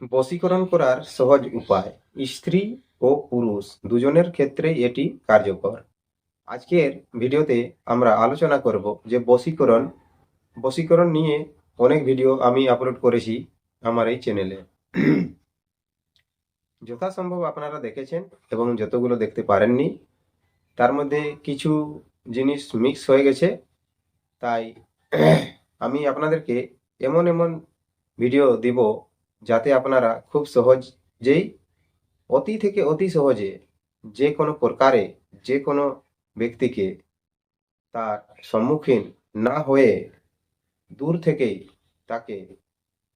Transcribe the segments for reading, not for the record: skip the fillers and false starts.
বশীকরণ করার সহজ উপায়। স্ত্রী ও পুরুষ দুজনের ক্ষেত্রেই এটি কার্যকর। আজকের ভিডিওতে আমরা আলোচনা করব যে বশীকরণ নিয়ে অনেক ভিডিও আমি আপলোড করেছি আমার এই চ্যানেলে। যথাসম্ভব আপনারা দেখেছেন এবং যতগুলো দেখতে পারেননি তার মধ্যে কিছু জিনিস মিক্স হয়ে গেছে। তাই আমি আপনাদেরকে এমন এমন ভিডিও দিব যাতে আপনারা খুব সহজেই অতি থেকে অতি সহজে যে কোনো প্রকারে যে কোনো ব্যক্তিকে তার সম্মুখীন না হয়ে দূর থেকেই তাকে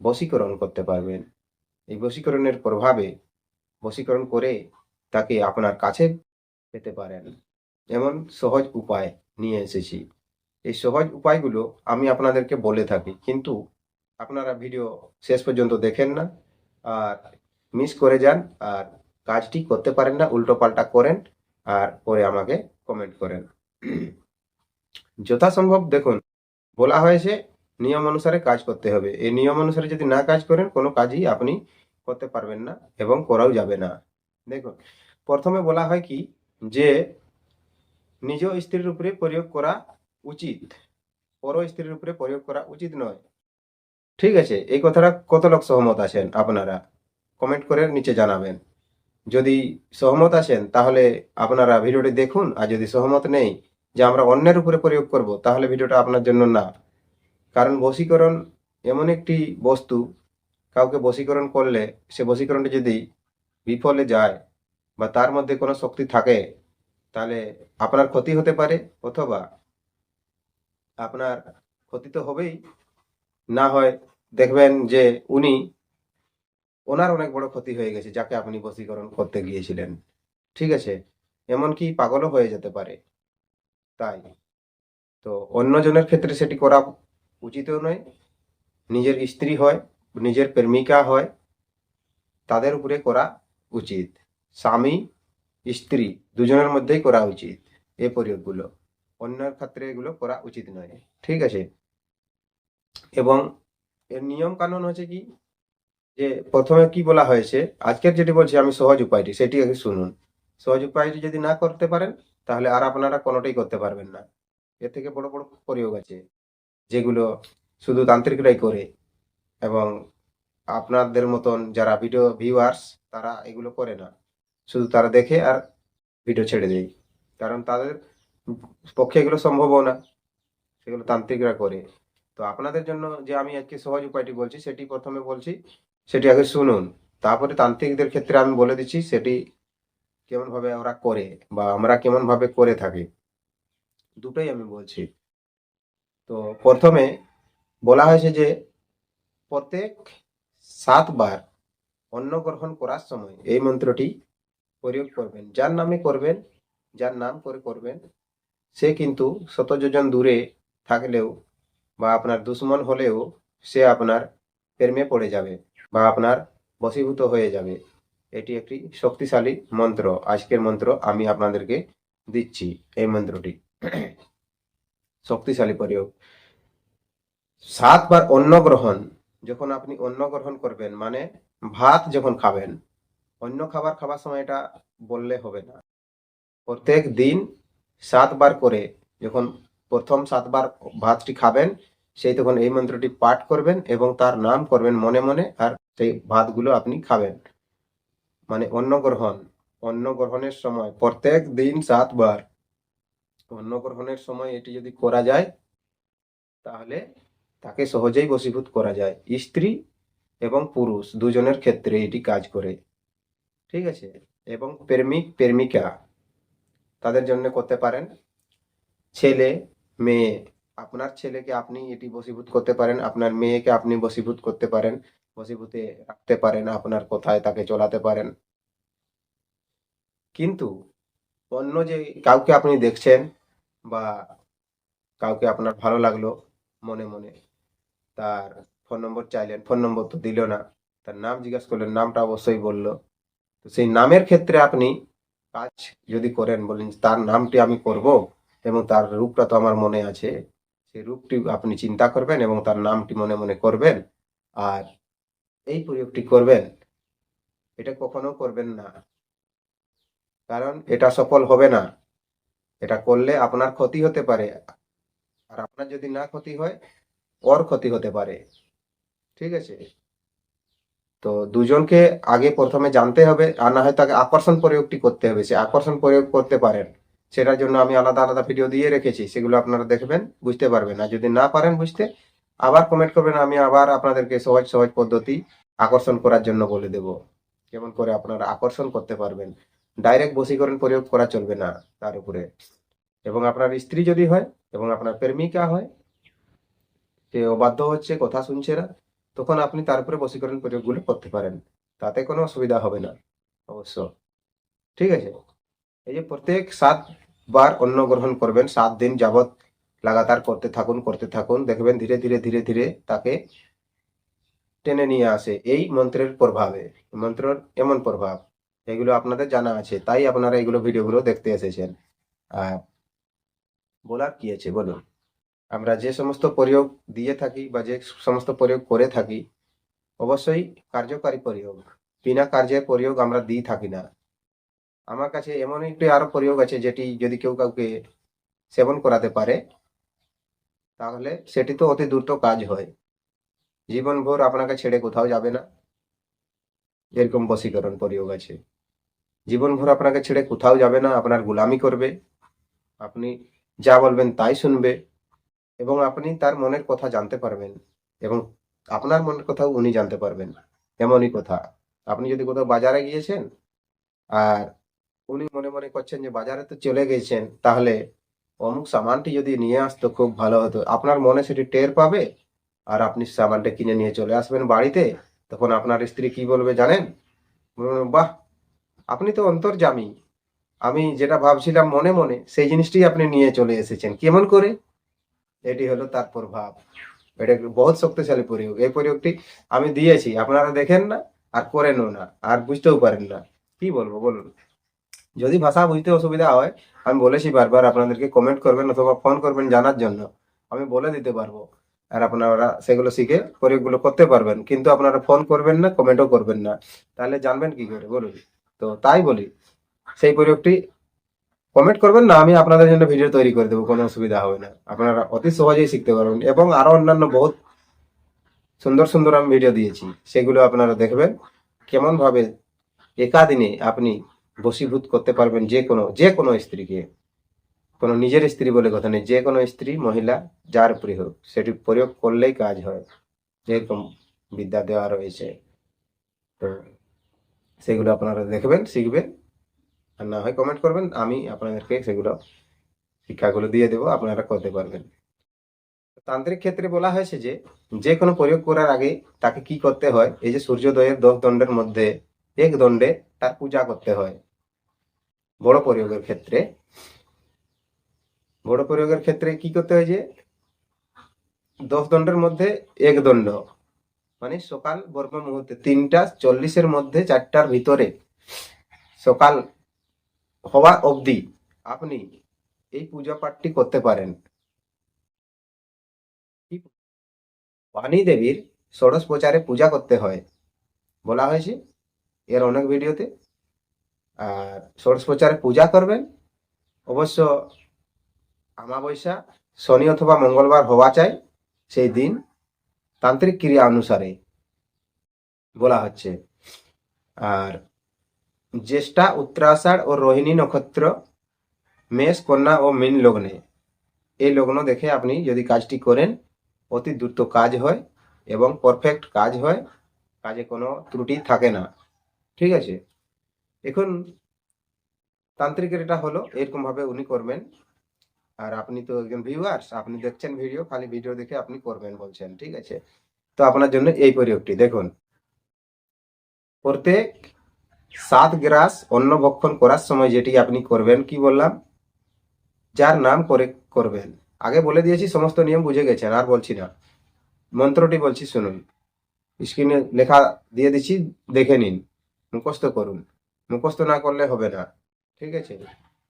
বশীকরণ করতে পারবেন। এই বশীকরণের প্রভাবে বশীকরণ করে তাকে আপনার কাছে পেতে পারেন এমন সহজ উপায় নিয়ে এসেছি। এই সহজ উপায়গুলো আমি আপনাদেরকে বলে থাকি, কিন্তু আপনারা ভিডিও শেষ পর্যন্ত দেখেন না আর মিস করে যান আর কাজটি করতে পারেন না, উল্টো পাল্টা করেন আর পরে আমাকে কমেন্ট করেন। যথাসম্ভব দেখুন, বলা হয়েছে নিয়ম অনুসারে কাজ করতে হবে। এই নিয়ম অনুসারে যদি না কাজ করেন কোনো কাজই আপনি করতে পারবেন না এবং করাও যাবে না। দেখুন, প্রথমে বলা হয় কি যে নিজ স্ত্রীর উপরে প্রয়োগ করা উচিত, পর স্ত্রীর উপরে প্রয়োগ করা উচিত নয়। ঠিক আছে, এই কথাটা কত লোক সহমত আছেন আপনারা কমেন্ট করে নিচে জানাবেন। যদি সহমত আছেন তাহলে আপনারা ভিডিওটি দেখুন, আর যদি সহমত নেই যে আমরা অন্যের উপরে প্রয়োগ করব তাহলে ভিডিওটা আপনার জন্য না। কারণ বশীকরণ এমন একটি বস্তু, কাউকে বশীকরণ করলে সে বশীকরণটি যদি বিফলে যায় বা তার মধ্যে কোনো শক্তি থাকে তাহলে আপনার ক্ষতি হতে পারে, অথবা আপনার ক্ষতি তো হবেই, না হয় দেখবেন যে ওনার অনেক বড় ক্ষতি হয়ে গেছে যাকে আপনি বশীকরণ করতে গিয়েছিলেন। ঠিক আছে, এমনকি পাগলও হয়ে যেতে পারে। তাই তো অন্যজনের ক্ষেত্রে সেটি করা উচিতও নয়। নিজের স্ত্রী হয়, নিজের প্রেমিকা হয়, তাদের উপরে করা উচিত। স্বামী স্ত্রী দুজনের মধ্যেই করা উচিত এই প্রয়োগগুলো, অন্যের ক্ষেত্রে এগুলো করা উচিত নয়। ঠিক আছে, এবং এর নিয়ম কানুন হচ্ছে কি যে প্রথমে কি বলা হয়েছে, আজকের যেটি বলছি আমি সহজ উপায়টি সেটি আগে শুনুন। সহজ উপায়টি যদি না করতে পারেন তাহলে আর আপনারা কোনোটাই করতে পারবেন না। এর থেকে বড় বড় প্রয়োগ আছে যেগুলো শুধু তান্ত্রিকরাই করে, এবং আপনাদের মতন যারা ভিডিও ভিউয়ার্স তারা এগুলো করে না, শুধু তারা দেখে আর ভিডিও ছেড়ে দেয়। কারণ তাদের পক্ষে এগুলো সম্ভবও না, সেগুলো তান্ত্রিকরা করে। তো আপনাদের জন্য যে আমি আজকে সহজ উপায়টি বলছি সেটি প্রথমে বলছি, সেটি আগে শুনুন। তারপরে তান্ত্রিকদের ক্ষেত্রে আমি বলে দিচ্ছি সেটি কেমন ভাবে ওরা করে বা আমরা কেমন ভাবে করে থাকি, দুটোই আমি বলছি। তো প্রথমে বলা হয়েছে যে প্রত্যেক 7 বার অন্ন গ্রহণ করার সময় এই মন্ত্রটি প্রয়োগ করবেন। যার নামে করবেন, যার নাম করে করবেন, সে কিন্তু শত যোজন দূরে থাকলেও বা আপনার দুশ্মন হলেও সে আপনার প্রেমে পড়ে যাবে বা আপনার বশীভূত হয়ে যাবে। এটি একটি শক্তিশালী মন্ত্র। আজকের মন্ত্র আমি আপনাদেরকে দিচ্ছি এই মন্ত্রটি। শক্তিশালী প্রয়োগ। 7 বার অন্ন গ্রহণ, যখন আপনি অন্ন গ্রহণ করবেন মানে ভাত যখন খাবেন, অন্য খাবার খাবার সময় এটা বললে হবে না। প্রত্যেক দিন 7 বার করে, যখন প্রথম 7 বার ভাতটি খাবেন সেই তখন এই মন্ত্রটি পাঠ করবেন এবং তার নাম করবেন মনে মনে, আর সেই ভাতগুলো আপনি খাবেন। মানে অন্ন গ্রহণের সময় প্রত্যেক দিন 7 বার অন্ন গ্রহণের সময় এটি যদি করা যায় তাহলে তাকে সহজেই বশীভূত করা যায়। স্ত্রী এবং পুরুষ দুজনের ক্ষেত্রে এটি কাজ করে। ঠিক আছে, এবং প্রেমিক প্রেমিকা তাদের জন্য করতে পারেন। ছেলে মেয়ে, আপনার ছেলেকে আপনি এটি বশীভূত করতে পারেন, আপনার মেয়েকে আপনি বশীভূত করতে পারেন, বশীভূতে রাখতে পারেন, আপনার কথায় তাকে চলাতে পারেন। কিন্তু অন্য যে কাউকে আপনি দেখছেন বা কাউকে আপনার ভালো লাগলো মনে মনে, তার ফোন নম্বর চাইলেন, ফোন নম্বর তো দিল না, তার নাম জিজ্ঞাসা করলেন, নামটা অবশ্যই বললো। তো সেই নামের ক্ষেত্রে আপনি কাজ যদি করেন, বলেন তার নামটি আমি করব এবং তার রূপটা তো আমার মনে আছে, সেই রূপটি আপনি চিন্তা করবেন এবং তার নামটি মনে মনে করবেন। আর এই প্রয়োগটি করবেন, এটা কখনো করবেন না, কারণ এটা সফল হবে না। এটা করলে আপনার ক্ষতি হতে পারে, আর আপনার যদি না ক্ষতি হয়, ওর ক্ষতি হতে পারে। ঠিক আছে? তো দুজনকে আগে প্রথমে জানতে হবে, আর না হয় তাকে আকর্ষণ প্রয়োগটি করতে হবে। সে আকর্ষণ প্রয়োগ করতে পারেন, সেটার জন্য আমি আলাদা আলাদা ভিডিও দিয়ে রেখেছি, সেগুলো আপনারা দেখবেন, বুঝতে পারবেন। আর যদি না পারেন বুঝতে, আবার কমেন্ট করবেন, আমি আবার আপনাদেরকে সহজ সহজ পদ্ধতি আকর্ষণ করার জন্য বলে দেব, কেমন করে আপনারা আকর্ষণ করতে পারবেন। ডাইরেক্ট বশীকরণ প্রয়োগ করা চলবে না তার উপরে। এবং আপনার স্ত্রী যদি হয় এবং আপনার প্রেমিকা হয়, সে অবাধ্য হচ্ছে, কথা শুনছে না, তখন আপনি তার উপরে বশীকরণ প্রয়োগগুলো করতে পারেন, তাতে কোনো অসুবিধা হবে না অবশ্য। ঠিক আছে? এই যে প্রত্যেক 7 বার অন্ন গ্রহণ করবেন, 7 দিন যাবত লাগাতার করতে থাকুন, দেখবেন ধীরে ধীরে ধীরে ধীরে তাকে টেনে নিয়ে আসে এই মন্ত্রের প্রভাবে। মন্ত্রের এমন প্রভাব, এগুলো আপনাদের জানা আছে, তাই আপনারা এগুলো ভিডিওগুলো দেখতে এসেছেন। আর বলার কি আছে বলুন? আমরা যে সমস্ত প্রয়োগ দিয়ে থাকি বা যে সমস্ত প্রয়োগ করে থাকি, অবশ্যই কার্যকারী প্রয়োগ। বিনা কার্যের প্রয়োগ আমরা দিয়ে থাকি না। আমার কাছে এমন একটি আরো প্রয়োগ আছে, যেটি যদি কেউ কাউকে সেবন করাতে পারে, তাহলে সেটি তো অতি দ্রুত কাজ হয়, জীবনভর আপনাকে ছেড়ে কোথাও যাবে না। এরকম বশীকরণ প্রয়োগ আছে, জীবনভর আপনাকে ছেড়ে কোথাও যাবে না, আপনার গোলামি করবে, আপনি যা বলবেন তাই শুনবে, এবং আপনি তার মনের কথা জানতে পারবেন, এবং আপনার মনের কথাও উনি জানতে পারবেন। এমনই কথা, আপনি যদি কোথাও বাজারে গিয়েছেন আর উনি মনে মনে করছেন যে বাজারে তো চলে গেছেন, তাহলে অমুক সামানটি যদি নিয়ে আসতো খুব ভালো হতো, আপনার মনে সেটি টের পাবে, আর আপনি সামানটা কিনে নিয়ে চলে আসবেন বাড়িতে। তখন আপনার স্ত্রী কি বলবে জানেন? বাহ, আপনি তো অন্তর্যামী, আমি যেটা ভাবছিলাম মনে মনে সেই জিনিসটি আপনি নিয়ে চলে এসেছেন, কেমন করে? এটি হলো তার প্রভাব। এটা একটি বহুত শক্তিশালী প্রয়োগ। এই প্রয়োগটি আমি দিয়েছি, আপনারা দেখেন না, আর করেনও না, আর বুঝতেও পারেন না। কি বলবো বলুন? যদি ভাষা বুঝতে অসুবিধা হয়, আমি বলেছি বারবার, আপনাদেরকে কমেন্ট করবেন অথবা ফোন করবেন জানার জন্য, আমি বলে দিতে পারবো। আর আপনারা সেগুলো শিখে প্রয়োগগুলো করতে পারবেন, কিন্তু আপনারা ফোন করবেন না, কমেন্টও করবেন না, তাহলে জানবেন কি করে বলুন? তো তাই বলি, সেই প্রয়োগটি কমেন্ট করবেন না, আমি আপনাদের জন্য ভিডিও তৈরি করে দেবো, কোনো অসুবিধা হবে না, আপনারা অতি সহজেই শিখতে পারবেন। এবং আরো অন্যান্য বহুত সুন্দর সুন্দর আমি ভিডিও দিয়েছি, সেগুলো আপনারা দেখবেন, কেমন ভাবে একাদিনে আপনি বশীভূত করতে পারবেন যে কোনো স্ত্রীকে। কোনো নিজের স্ত্রী বলে কথা নেই, যে কোনো স্ত্রী মহিলা যার উপরে হোক, সেটি প্রয়োগ করলেই কাজ হয়, এরকম বিদ্যা দেওয়া রয়েছে। তো সেগুলো আপনারা দেখবেন, শিখবেন, আর না হয় কমেন্ট করবেন, আমি আপনাদেরকে সেগুলো শিক্ষাগুলো দিয়ে দেবো, আপনারা করতে পারবেন। তান্ত্রিক ক্ষেত্রে বলা হয়েছে যে যে কোনো প্রয়োগ করার আগে তাকে কি করতে হয়, এই যে সূর্যোদয়ের 10 দণ্ডের মধ্যে এক দণ্ডে তার পূজা করতে হয়। বড় প্রয়োগের ক্ষেত্রে কি করতে হয়, যে 10 দণ্ডের মধ্যে এক দণ্ড, মানে সকাল ব্রহ্ম মুহূর্তে 3টা 40-এর মধ্যে 4টার ভিতরে, সকাল হওয়া অবধি আপনি এই পূজা পাঠটি করতে পারেন। বাণী দেবীর ষোড়শ প্রচারে পূজা করতে হয়, বলা হয়েছে এর অনেক ভিডিওতে। আর ষোড়শ প্রচারে পূজা করবেন, অবশ্য আমাবস্যা শনি অথবা মঙ্গলবার হওয়া চাই সেই দিন, তান্ত্রিক ক্রিয়া অনুসারে বলা হচ্ছে। আর জ্যেষ্ঠা, উত্তরাষাঢ় ও রোহিণী নক্ষত্র, মেষ, কন্যা ও মীন লগ্নে, এই লগ্ন দেখে আপনি যদি কাজটি করেন, অতি দ্রুত কাজ হয় এবং পারফেক্ট কাজ হয়, কাজে কোনো ত্রুটি থাকে না। ঠিক আছে? এখন তান্ত্রিকের এটা হলো, এরকম ভাবে উনি করবেন। আর আপনি তো একজন ভিউয়ার্স, আপনি দেখছেন ভিডিও, খালি ভিডিও দেখে আপনি করবেন বলছেন, ঠিক আছে? তো আপনার জন্য এই প্রয়োগটি দেখুন, প্রত্যেক 7 গ্রাস অন্ন ভক্ষণ করার সময় যেটি আপনি করবেন, কি বললাম, যার নাম করে করবেন। আগে বলে দিয়েছি, সমস্ত নিয়ম বুঝে গেছেন, আর বলছি না। মন্ত্রটি বলছি শুনুন, স্ক্রিনে লেখা দিয়ে দিচ্ছি, দেখে নিন, মুখস্থ করুন, মুখস্থ না করলে হবে না। ঠিক আছে?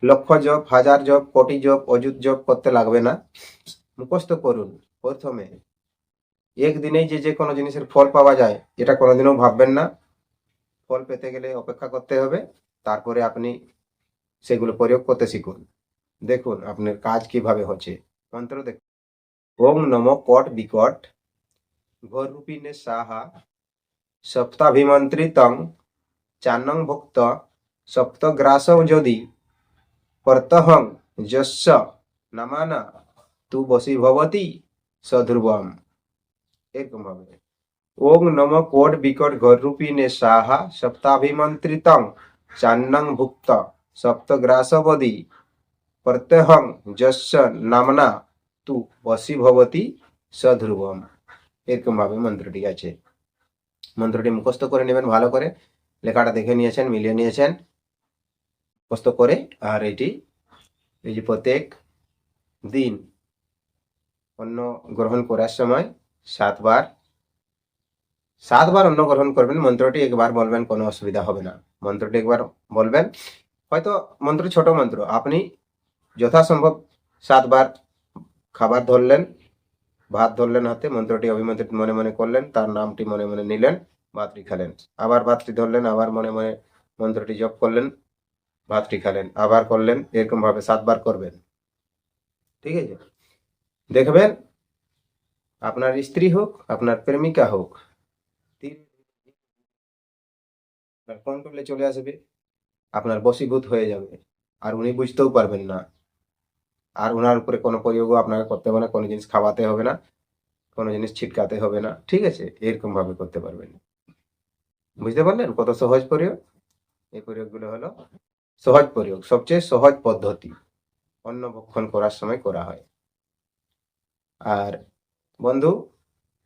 লক্ষ জপ, হাজার জপ, কোটি জপ, অযুত জপ করতে লাগবে না, মুখস্থ করুন। প্রথমে একদিনেই যে যে কোনো জিনিসের ফল পাওয়া যায় এটা কোনোদিনও ভাববেন না। ফল পেতে গেলে অপেক্ষা করতে হবে, তারপরে আপনি সেগুলো প্রয়োগ করতে শিখুন। দেখুন আপনার কাজ কিভাবে হচ্ছে। মন্ত্র দেখুন, ওং নমো কট বিকট ঘোররূপিণে সাহা সপ্তাভিমন্ত্রিতং চান্নং ভুক্ত সপ্তগ্রাসৌ যদি প্রত্যহং যস্য নামানা তু বশীভবতি সধ্রুবম। এরকম ভাবে ওং নম কোট বিকট ঘররূপিণে সাহা সপ্তাভিমন্ত্রিতং চান্নং ভুক্ত সপ্তগ্রাসবদি প্রত্যহং যস্য নামনা তু বশীভবতি সধ্রুবম। এরকম ভাবে মন্ত্রটি আছে। মন্ত্রটি মুখস্থ করে নেবেন ভালো করে, লেখাটা দেখে নিয়েছেন, মিলিয়ে নিয়েছেন মুখস্থ করে। আর এই যে প্রত্যেক দিন অন্ন গ্রহণ করার সময় 7 বার অন্ন গ্রহণ করবেন। মন্ত্রটি একবার বলবেন, কোনো অসুবিধা হবে না। মন্ত্রটি একবার বলবেন, হয়তো মন্ত্র ছোট মন্ত্র, আপনি যথাসম্ভব 7 বার খাবার ধরলেন, ভাত ধরলেন হাতে, মন্ত্রটি অভিমন্ত্রিত মনে মনে করলেন, তার নামটি মনে মনে নিলেন, ভাতটি খেলেন। আবার ভাতটি ধরলেন, আবার মনে মনে মন্ত্রটি জপ করলেন, ভাতটি খেলেন, আবার করলেন। এরকম ভাবে 7 বার করবেন, ঠিক আছে? দেখবেন আপনার স্ত্রী হোক, আপনার প্রেমিকা হোক, কন্ট্রোলে চলে আসবে, আপনার বশীভূত হয়ে যাবে, আর উনি বুঝতেও পারবেন না। আর ওনার উপরে কোনো প্রয়োগও আপনাকে করতে হবে না, কোনো জিনিস খাওয়াতে হবে না, কোনো জিনিস ছিটকাতে হবে না, ঠিক আছে? এরকম ভাবে করতে পারবেন। বুঝতে পারলেন কত সহজ প্রয়োগ? এই প্রয়োগগুলো হলো সহজ প্রয়োগ, সবচেয়ে সহজ পদ্ধতি অন্ন ভক্ষণ করার সময় করা হয়। আর বন্ধু,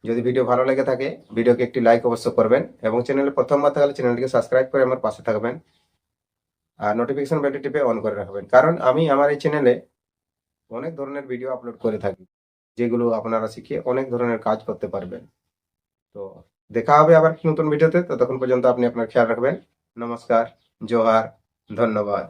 যদি ভিডিও ভালো লেগে থাকে ভিডিওকে একটি লাইক অবশ্য করবেন, এবং চ্যানেলে প্রথমবার থাকলে চ্যানেলটিকে সাবস্ক্রাইব করে আমার পাশে থাকবেন, আর নোটিফিকেশন বেলটি টিপে অন করে রাখবেন। কারণ আমি আমার এই চ্যানেলে অনেক ধরনের ভিডিও আপলোড করে থাকি, যেগুলো আপনারা শিখে অনেক ধরনের কাজ করতে পারবেন। তো দেখা হবে আবার নতুন ভিডিওতে, ততক্ষণ পর্যন্ত আপনি আপনার খেয়াল রাখবেন। নমস্কার, জোহার, ধন্যবাদ।